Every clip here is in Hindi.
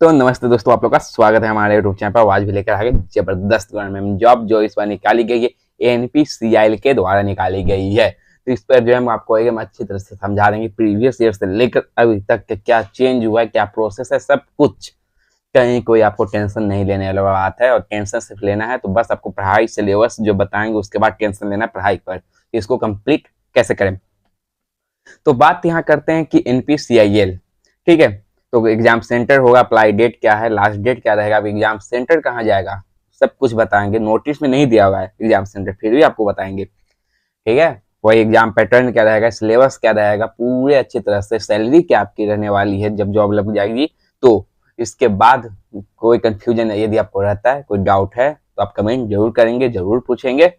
तो नमस्ते दोस्तों, आप लोग का स्वागत है हमारे यूट्यूब चैनल पर। आज भी लेकर आगे जबरदस्त गवर्नमेंट जॉब जो इस बार निकाली गई है एनपीसीआईएल के द्वारा निकाली गई है। तो इस पर जो है हम आपको एकदम अच्छी तरह से समझा देंगे, प्रीवियस ईयर से लेकर अभी तक के क्या चेंज हुआ है, क्या प्रोसेस है, सब कुछ। कहीं कोई आपको टेंशन नहीं लेने वाला बात है, और टेंशन सिर्फ लेना है तो बस आपको पढ़ाई सिलेबस जो बताएंगे उसके बाद टेंशन लेना है पढ़ाई पर, इसको कंप्लीट कैसे करें। तो बात यहाँ करते हैं कि एनपीसीआईएल, ठीक है। तो एग्जाम सेंटर होगा, अप्लाई डेट क्या है, लास्ट डेट क्या रहेगा, अब एग्जाम सेंटर कहाँ जाएगा, सब कुछ बताएंगे। नोटिस में नहीं दिया हुआ है एग्जाम सेंटर, फिर भी आपको बताएंगे, ठीक है। वही एग्जाम पैटर्न क्या रहेगा, सिलेबस क्या रहेगा, पूरे अच्छी तरह से। सैलरी क्या आपकी रहने वाली है जब जॉब लग जाएगी। तो इसके बाद कोई कंफ्यूजन है, यदि आपको रहता है, कोई डाउट है, तो आप कमेंट जरूर करेंगे, जरूर पूछेंगे,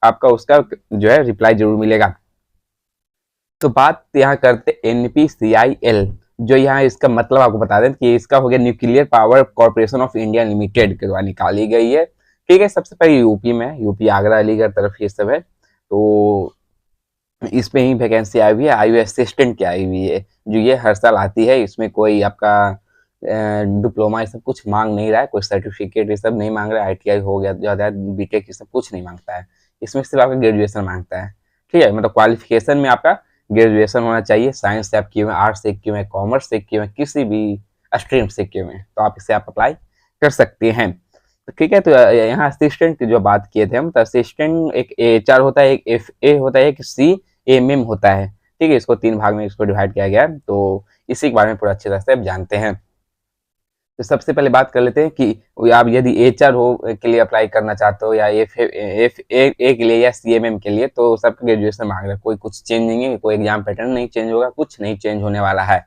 आपका उसका जो है रिप्लाई जरूर मिलेगा। तो बात यहाँ करते एनपीसीआईएल, जो यहाँ इसका मतलब आपको बता दें कि इसका हो गया nuclear power corporation of India limited के द्वारा निकाली गई है, ठीक है। सबसे पहले यूपी में, यूपी आगरा अलीगढ़ तरफ ये सब है। तो इस पे ही वैकेंसी आई हुई है, आई असिस्टेंट की आई हुई है, जो ये हर साल आती है। इसमें कोई आपका डिप्लोमा ये सब कुछ मांग नहीं रहा है, कोई सर्टिफिकेट ये सब नहीं मांग रहा है। आईटीआई हो गया ज़्यादा, बीटेक ये सब कुछ नहीं मांगता है। इसमें सिर्फ आपका ग्रेजुएशन मांगता है, ठीक है। मतलब क्वालिफिकेशन में आपका ग्रेजुएशन होना चाहिए। साइंस से आप किए हुए, आर्ट्स से किए हुए, कॉमर्स से किए हुए, किसी भी स्ट्रीम से किए हुए, तो आप इसे आप अप्लाई कर सकते हैं। तो ठीक है। तो यहाँ असिस्टेंट की जो बात किए थे हम, तो असिस्टेंट एक एचआर होता है, एक एफए होता है, एक सीएमएम होता है, ठीक है। इसको 3 भाग में इसको डिवाइड किया गया है, तो इसी के बारे में पूरा अच्छी तरह से आप जानते हैं। तो सबसे पहले बात कर लेते हैं कि आप यदि एचआर हो के लिए अप्लाई करना चाहते हो, या एफ ए के लिए, या सीएमएम के लिए, तो सबका ग्रेजुएशन मांग रहा है। कोई कुछ चेंज नहीं है, कोई एग्जाम पैटर्न नहीं चेंज होगा, कुछ नहीं चेंज होने वाला है,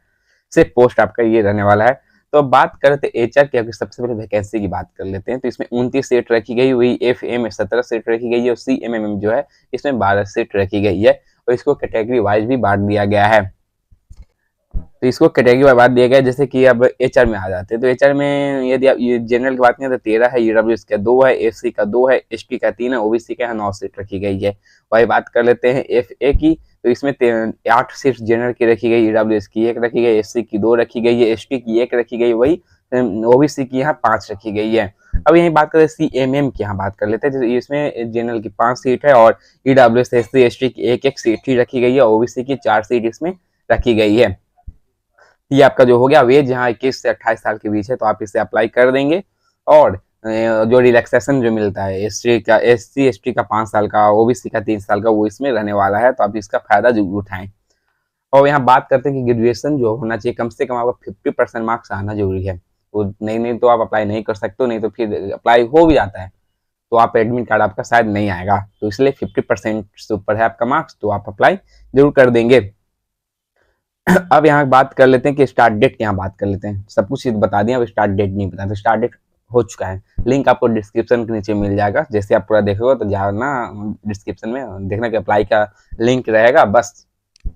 सिर्फ पोस्ट आपका ये रहने वाला है। तो बात करते एचआर की, सबसे पहले वैकेंसी की बात कर लेते हैं। तो इसमें 29 सीट रखी गई, वही एफए में 17 सीट रखी गई है, और सीएमएम जो है इसमें 12 सीट रखी गई है, और इसको कैटेगरी वाइज भी बांट दिया गया है। तो इसको कैटेगरी वाइज बांट दिया गया है। जैसे कि अब एचआर में आ जाते हैं, तो एचआर में यदि आप ये जनरल की बात करें तो 13 है, ईडब्ल्यूएस का 2 है, एससी का 2 है, एसटी का 3 है, ओबीसी का 9 सीट रखी गई है। वही बात कर लेते हैं एफए की, तो इसमें 8 सीट जनरल की रखी गई, ईडब्ल्यूएस की 1 रखी गई, एससी की 2 रखी गई है, एसटी की 1 रखी गई, वही ओबीसी की यहाँ 5 रखी गई है। अब यही बात करें सीएमएम की, यहाँ बात कर लेते हैं। इसमें जनरल की 5 सीट है, और ईडब्ल्यूएस, एससी, एसटी की 1-1 सीट ही रखी गई है, ओबीसी की 4 सीट इसमें रखी गई है। ये आपका जो हो गया वेज, यहाँ 21 से 28 साल के बीच है, तो आप इसे अप्लाई कर देंगे। और जो रिलैक्सेशन जो मिलता है एससी एसटी का 5 साल का, ओबीसी का 3 साल का, वो इसमें रहने वाला है, तो आप इसका फायदा जरूर उठाएं। और यहाँ बात करते हैं कि ग्रेजुएशन जो होना चाहिए, कम से कम आपका 50% मार्क्स आना जरूरी है। तो नहीं तो आप अप्लाई नहीं कर सकते हो, नहीं तो फिर अप्लाई हो भी जाता है तो आप एडमिट कार्ड आपका शायद नहीं आएगा। तो इसलिए 50% से ऊपर है आपका मार्क्स, तो आप अप्लाई जरूर कर देंगे। अब यहाँ बात कर लेते हैं कि स्टार्ट डेट की, यहाँ बात कर लेते हैं। सब कुछ बता दिया, अब स्टार्ट डेट नहीं पता, तो स्टार्ट डेट हो चुका है। लिंक आपको डिस्क्रिप्शन के नीचे मिल जाएगा, जैसे आप पूरा देखोगे तो जाना डिस्क्रिप्शन में, देखना कि अप्लाई का लिंक रहेगा, बस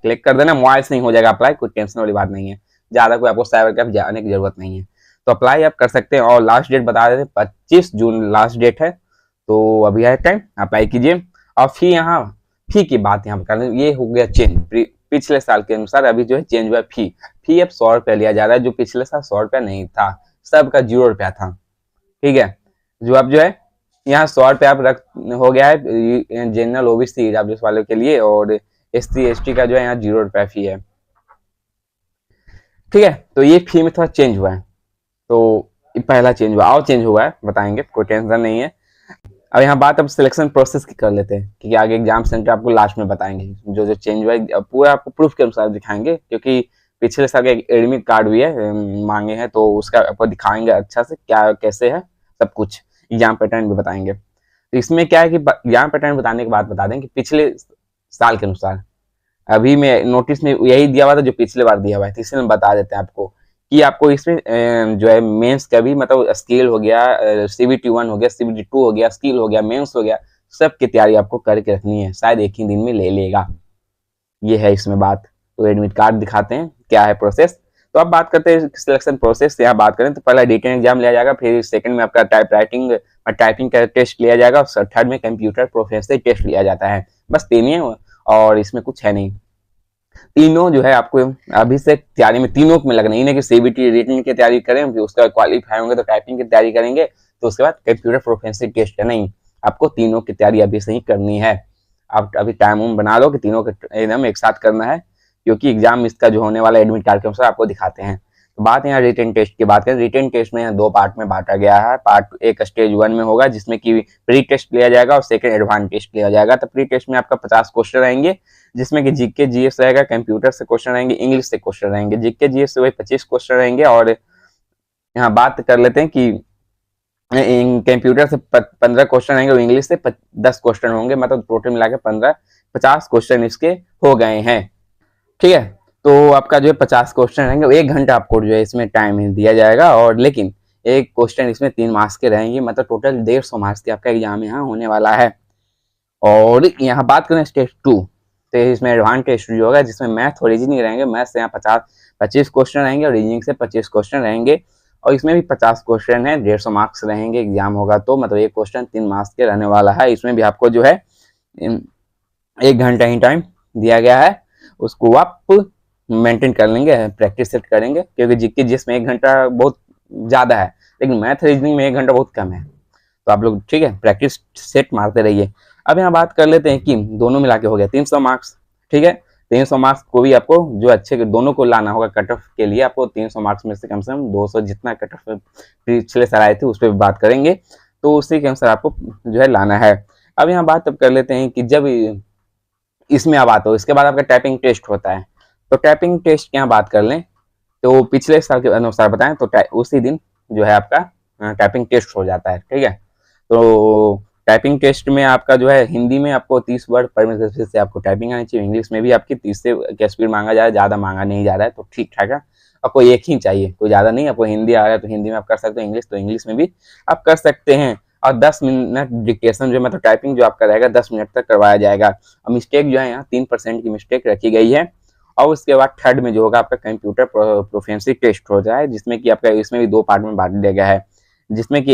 क्लिक कर देना, मोबाइल से नहीं हो जाएगा अप्लाई, कोई टेंशन वाली बात नहीं है। ज़्यादा कोई आपको साइबर कैफ जाने की जरूरत नहीं है, तो अप्लाई आप कर सकते हैं। और लास्ट डेट बता देते हैं, 25 जून लास्ट डेट है, तो अभी है टाइम, अप्लाई कीजिए। और फिर यहाँ फी की बात यहाँ पर कर लें, ये हो गया चेंज। पिछले साल के अनुसार अभी जो है चेंज हुआ फी अब 100 रुपया लिया जा रहा है, जो पिछले साल 100 रुपया नहीं था, सबका 0 रुपया था, ठीक है। जो अब जो है यहाँ 100 रुपया अब रख हो गया है जनरल ओबीसी ईडब्ल्यूएस वालों के लिए, और एससी एसटी का जो है यहाँ 0 रुपया फी है, ठीक है। तो ये फी में थोड़ा चेंज हुआ है, तो पहला चेंज हुआ, और चेंज हुआ है बताएंगे, कोई टेंशन नहीं है। अब यहाँ बात अब सिलेक्शन प्रोसेस की कर लेते हैं, क्योंकि आगे एग्जाम सेंटर आपको लास्ट में बताएंगे जो जो चेंज हुआ है, पूरा आपको प्रूफ के अनुसार दिखाएंगे, क्योंकि पिछले साल का एडमिट कार्ड भी है मांगे हैं, तो उसका आपको दिखाएंगे अच्छा से क्या कैसे है, सब कुछ एग्जाम पैटर्न भी बताएंगे। तो इसमें क्या है कि एग्जाम पैटर्न बताने के बाद बता दें कि पिछले साल के अनुसार अभी में नोटिस में यही दिया हुआ था जो पिछले बार दिया हुआ है, तो इसलिए हम बता देते हैं आपको कि आपको इसमें जो है मेंस का भी, मतलब स्किल हो गया, CBT 1 हो गया, CBT 2 हो गया, स्किल हो गया, मेंस हो गया, सब की तैयारी आपको करके रखनी है, शायद एक ही दिन में ले लेगा, ये है इसमें बात। तो एडमिट कार्ड दिखाते हैं क्या है प्रोसेस। तो अब बात करते हैं सिलेक्शन प्रोसेस, यहाँ बात करें तो पहला रिटन एग्जाम लिया जाएगा, फिर सेकंड में आपका टाइपिंग का टेस्ट लिया जाएगा, और थर्ड में कंप्यूटर प्रोफिशिएंसी टेस्ट लिया जाता है। बस 3 ही है, और इसमें कुछ है नहीं। तीनों जो है आपको अभी से तैयारी में तीनों में लगना ही नहीं कि सीबीटी रिटन की तैयारी करें, फिर उसका क्वालिफाई होंगे तो टाइपिंग की तैयारी करेंगे, तो उसके बाद कंप्यूटर प्रोफिशिएंसी टेस्ट है। नहीं, आपको तीनों की तैयारी अभी से ही करनी है। आप अभी टाइम बना लो कि तीनों का एकदम एक साथ करना है, क्योंकि एग्जाम इसका जो होने वाला एडमिट कार्ड के अनुसार आपको दिखाते हैं। तो बात यहाँ रिटन टेस्ट की बात करें, रिटन टेस्ट में दो पार्ट में बांटा गया है। पार्ट एक स्टेज 1 में होगा जिसमें कि प्री टेस्ट लिया जाएगा और सेकंड एडवांस टेस्ट लिया जाएगा। तो प्री टेस्ट में आपका 50 क्वेश्चन रहेंगे, जिसमें कि जीके जीएस रहेगा, कंप्यूटर से क्वेश्चन रहेंगे, इंग्लिश से क्वेश्चन रहेंगे। जीके जीएस से वही 25 क्वेश्चन रहेंगे। और यहाँ बात कर लेते हैं कि कंप्यूटर से 15 क्वेश्चन रहेंगे और इंग्लिश से 10 क्वेश्चन होंगे, मतलब टोटल मिला के 50 क्वेश्चन इसके हो गए हैं। ठीक है, तो आपका जो है 50 क्वेश्चन रहेंगे, 1 घंटा आपको जो है इसमें टाइम दिया जाएगा। और लेकिन एक क्वेश्चन इसमें 3 मार्क्स के रहेंगे, मतलब टोटल 150 मार्क्स के आपका एग्जाम यहाँ होने वाला है। और यहाँ बात करें स्टेज 2, तो इसमें एडवांस टेस्ट जो होगा जिसमें मैथ और रीजनिंग रहेंगे। मैथ से यहाँ 25 क्वेश्चन रहेंगे और रीजनिंग से 25 क्वेश्चन रहेंगे। और इसमें भी 50 क्वेश्चन है, 150 मार्क्स रहेंगे एग्जाम होगा तो, मतलब एक क्वेश्चन 3 मार्क्स के रहने वाला है। इसमें भी आपको जो है 1 घंटा ही टाइम दिया गया है, उसको आप मेंटेन कर लेंगे, प्रैक्टिस सेट करेंगे, क्योंकि जीके जिसमें 1 घंटा बहुत ज़्यादा है, लेकिन मैथ रीजनिंग में 1 घंटा बहुत कम है। तो आप लोग ठीक है प्रैक्टिस सेट मारते रहिए। अब यहाँ बात कर लेते हैं कि दोनों मिला के हो गया 300 मार्क्स। ठीक है, 300 मार्क्स को भी आपको जो अच्छे के दोनों को लाना होगा कट ऑफ के लिए। आपको 300 मार्क्स में से कम 200 जितना कट ऑफ पिछले साल आए थे उस पर बात करेंगे, तो उसी के अनुसार आपको जो है लाना है। अब यहाँ बात अब कर लेते हैं कि जब इसमें आप आते हो, इसके बाद आपका टाइपिंग टेस्ट होता है। तो टाइपिंग टेस्ट की यहाँ बात कर लें तो पिछले साल के अनुसार बताएं तो उसी दिन जो है आपका टाइपिंग टेस्ट हो जाता है। ठीक है, तो टाइपिंग टेस्ट में आपका जो है हिंदी में आपको 30 वर्ड पर मिनट से आपको टाइपिंग आनी चाहिए। इंग्लिश में भी आपकी 30 से क्या स्पीड मांगा जा रहा है, ज़्यादा मांगा नहीं जा रहा है, तो ठीक ठाक है। आपको एक ही चाहिए, कोई ज़्यादा नहीं। आपको हिंदी आ रहा है तो हिंदी में आप कर सकते हो, इंग्लिश तो इंग्लिश में भी आप कर सकते हैं। और 10 मिनट डिक्टेशन जो मतलब टाइपिंग जो आपका रहेगा 10 मिनट तक करवाया जाएगा। और मिस्टेक जो है यहाँ 3% की मिस्टेक रखी गई है। और उसके बाद थर्ड में जो होगा आपका कंप्यूटर प्रोफिशिएंसी टेस्ट हो जाए, जिसमें कि आपका इसमें भी 2 पार्ट में बांट दिया गया है, जिसमें कि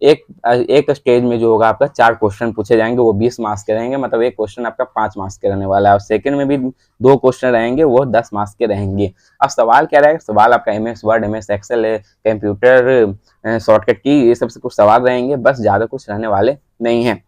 एक स्टेज में जो होगा आपका 4 क्वेश्चन पूछे जाएंगे, वो 20 मार्क्स के रहेंगे, मतलब एक क्वेश्चन आपका 5 मार्क्स के रहने वाला है। और सेकंड में भी 2 क्वेश्चन रहेंगे, वो 10 मार्क्स के रहेंगे। अब सवाल क्या रहेगा, सवाल आपका MS word, MS excel, computer shortcut की, ये सब से कुछ सवाल रहेंगे, बस ज़्यादा कुछ रहने वाले नहीं है।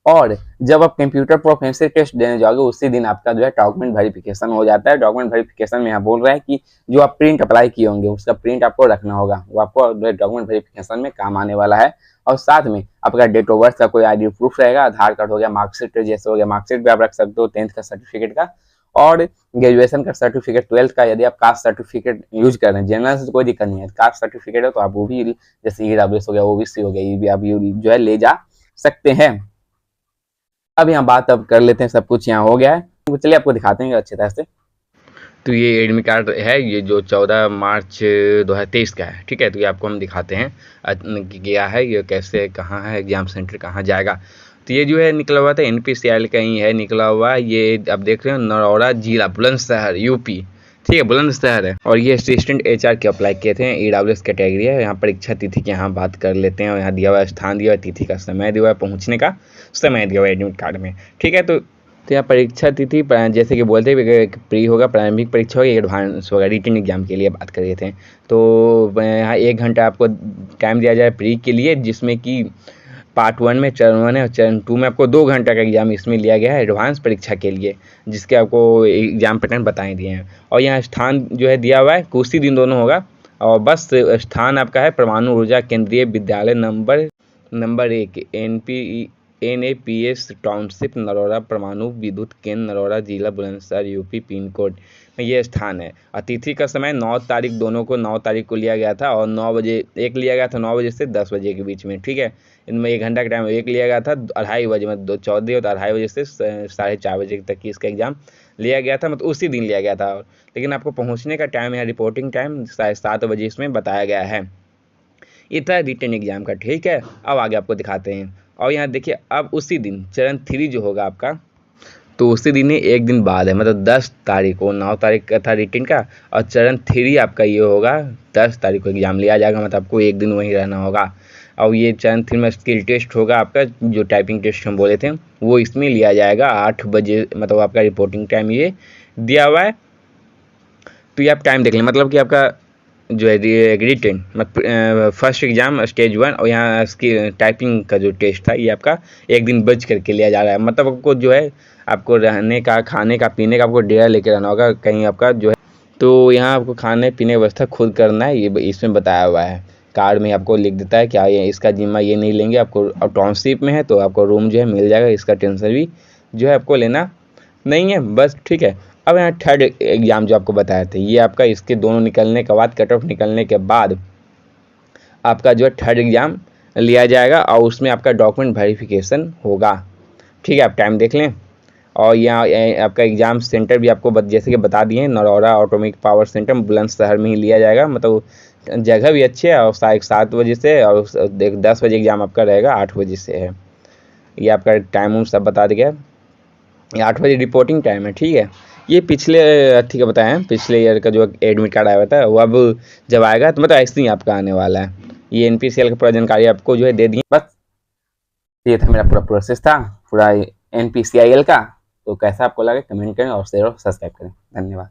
और जब आप कंप्यूटर प्रोफिशिएंसी टेस्ट देने जाओगे उसी दिन आपका जो है डॉक्यूमेंट वेरिफिकेशन हो जाता है। डॉक्यूमेंट वेरिफिकेशन में यहाँ बोल रहा है कि जो आप प्रिंट अप्लाई किए होंगे उसका प्रिंट आपको रखना होगा, वो आपको डॉक्यूमेंट वेरिफिकेशन में काम आने वाला है। और साथ में आपका डेट ऑफ बर्थ का कोई ID प्रूफ रहेगा, आधार कार्ड हो गया, मार्कशीट जैसे हो गया, मार्कशीट भी आप रख सकते हो 10th का सर्टिफिकेट का, और ग्रेजुएशन का सर्टिफिकेट, 12th का। यदि आप कास्ट सर्टिफिकेट यूज कर रहे हैं, जनरल से कोई दिक्कत नहीं है, कास्ट सर्टिफिकेट है तो आप वो भी जैसे EWS हो गया, OBC हो गया, ये भी आप जो है ले जा सकते हैं। अब यहाँ बात अब कर लेते हैं, सब कुछ यहाँ हो गया है, तो चलिए आपको दिखाते हैं अच्छी तरह से। तो ये एडमिट कार्ड है, ये जो 14 मार्च 2023 का है। ठीक है, तो ये आपको हम दिखाते हैं क्या है, ये कैसे, कहाँ है, एग्जाम सेंटर कहाँ जाएगा। तो ये जो है निकला हुआ था NPCIL का ही है निकला हुआ, ये आप देख रहे हो नरौरा जिला बुलंदशहर UP। ठीक है, बुलंदशहर है। और ये असिस्टेंट HR के अप्लाई किए थे, EWS कैटेगरी है। यहाँ परीक्षा तिथि की यहाँ बात कर लेते हैं, और यहाँ दिया हुआ है स्थान, दिया हुआ है तिथि का समय, दिया हुआ है पहुँचने का समय, दिया हुआ है एडमिट कार्ड में। ठीक है, तो यहाँ परीक्षा तिथि जैसे कि बोलते हैं प्री होगा, प्रारंभिक परीक्षा होगी, एडवांस होगा, रिटन एग्जाम के लिए बात कर रहे थे। तो यहाँ 1 घंटा आपको टाइम दिया जाए प्री के लिए, जिसमें कि पार्ट 1 में चरण 1 है और चरण 2 में आपको 2 घंटा का एग्जाम इसमें लिया गया है एडवांस परीक्षा के लिए, जिसके आपको एग्जाम पैटर्न बताए दिए हैं। और यहाँ स्थान जो है दिया हुआ है, उसी दिन दोनों होगा। और बस स्थान आपका है परमाणु ऊर्जा केंद्रीय विद्यालय नंबर 1 NAPS टाउनशिप, नरौरा परमाणु विद्युत केंद्र, नरौरा जिला बुलंदशहर UP पिन कोड में ये स्थान है। अतिथि का समय 9 तारीख, दोनों को 9 तारीख को लिया गया था, और 9 बजे एक लिया गया था, 9 बजे से 10 बजे के बीच में। ठीक है, इनमें 1 घंटा का टाइम एक लिया गया था, 2:30 बजे, मतलब 14 और 2:30 बजे से 4:30 बजे तक की इसका एग्जाम लिया गया था, मतलब उसी दिन लिया गया था। लेकिन आपको पहुँचने का टाइम या रिपोर्टिंग टाइम 7:30 बजे इसमें बताया गया है। ये था रिटन एग्जाम का। ठीक है, अब आगे आपको दिखाते हैं। और यहाँ देखिए, अब उसी दिन चरण 3 जो होगा आपका, तो उसी दिन ही 1 दिन बाद है, मतलब 10 तारीख को, 9 तारीख का था रिटन का, और चरण 3 आपका ये होगा 10 तारीख को एग्जाम लिया जाएगा, मतलब आपको 1 दिन वहीं रहना होगा। और ये चरण 3 में स्किल टेस्ट होगा आपका, जो टाइपिंग टेस्ट हम बोले थे वो इसमें लिया जाएगा 8 बजे, मतलब आपका रिपोर्टिंग टाइम ये दिया हुआ है। तो ये आप टाइम देख लें, मतलब कि आपका जो है रिटेन मतलब फर्स्ट एग्जाम स्टेज 1 और यहाँ इसकी टाइपिंग का जो टेस्ट था ये आपका एक दिन बच करके लिया जा रहा है। मतलब आपको जो है आपको रहने का, खाने का, पीने का आपको डेरा लेके रहना होगा कहीं आपका जो है। तो यहाँ आपको खाने पीने की व्यवस्था खुद करना है, ये इसमें बताया हुआ है। कार्ड में आपको लिख देता है कि ये इसका जिम्मा ये नहीं लेंगे। आपको टाउनशिप में है तो आपको रूम जो है मिल जाएगा, इसका टेंशन भी जो है आपको लेना नहीं है बस, ठीक है। अब यहाँ थर्ड एग्ज़ाम जो आपको बताया था ये आपका, इसके दोनों निकलने के बाद, कट ऑफ निकलने के बाद आपका जो है थर्ड एग्ज़ाम लिया जाएगा और उसमें आपका डॉक्यूमेंट वेरिफिकेशन होगा, ठीक है। आप टाइम देख लें। और यहाँ आपका एग्ज़ाम सेंटर भी आपको जैसे कि बता दिए, Narora atomic power centre Bulandshahr में ही लिया जाएगा। मतलब जगह भी अच्छी है और 7 बजे से और 10 बजे एग्ज़ाम आपका रहेगा, 8 बजे से है। ये आपका टाइम सब बता दिया, 8 बजे रिपोर्टिंग टाइम है, ठीक है। ये पिछले ठीक है बताएं, पिछले ईयर का जो एडमिट कार्ड आया हुआ था वो अब जब आएगा तो मतलब ऐसे ही आपका आने वाला है। ये NPCL का पूरा जानकारी आपको जो है दे दिए। बस ये था मेरा पूरा प्रोसेस था पूरा NPCIL का। तो कैसा आपको लगा कमेंट करें और शेयर और सब्सक्राइब करें। धन्यवाद।